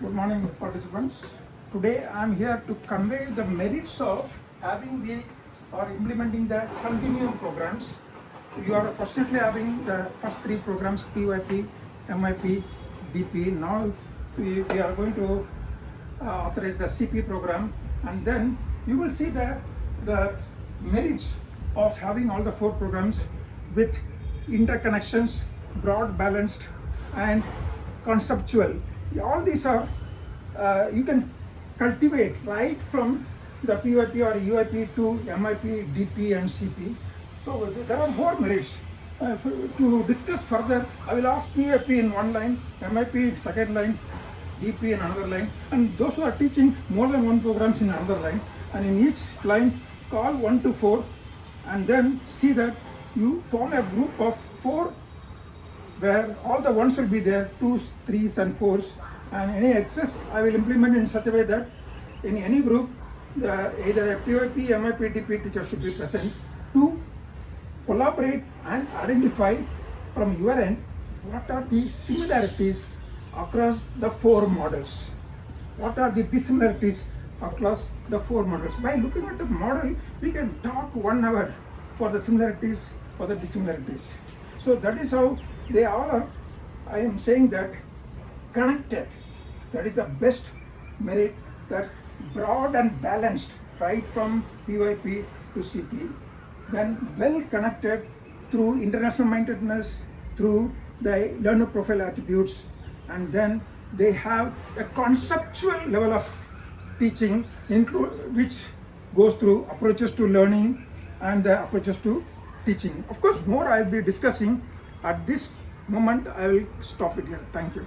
Good morning, participants. Today I am here to convey the merits of having or implementing the continuum programs. You are fortunately having the first three programs, PYP, MIP, DP. Now we are going to authorize the CP program, and then you will see the merits of having all the four programs with interconnections, broad, balanced, and conceptual. All these are you can cultivate right from the PYP or UIP to MIP, DP, and CP. So there are more merits. To discuss further, I will ask PYP in one line, MIP second line, DP in another line, and those who are teaching more than one programs in another line, and in each line call 1 to 4, and then see that you form a group of 4 where all the ones will be there, 2s, 3s and 4s, and any excess I will implement in such a way that in any group either a PYP, MIP, DP teacher should be present to collaborate and identify from your end what are the similarities across the 4 models. What are the dissimilarities across the 4 models? By looking at the model, we can talk 1 hour for the similarities, for the dissimilarities. So that is how they all are, I am saying that, connected. That is the best merit, that broad and balanced right from PYP to CP, then well connected through international mindedness, through the learner profile attributes, and then they have a conceptual level of teaching which goes through approaches to learning and the approaches to teaching. Of course, more I will be discussing. At this moment, I will stop it here. Thank you.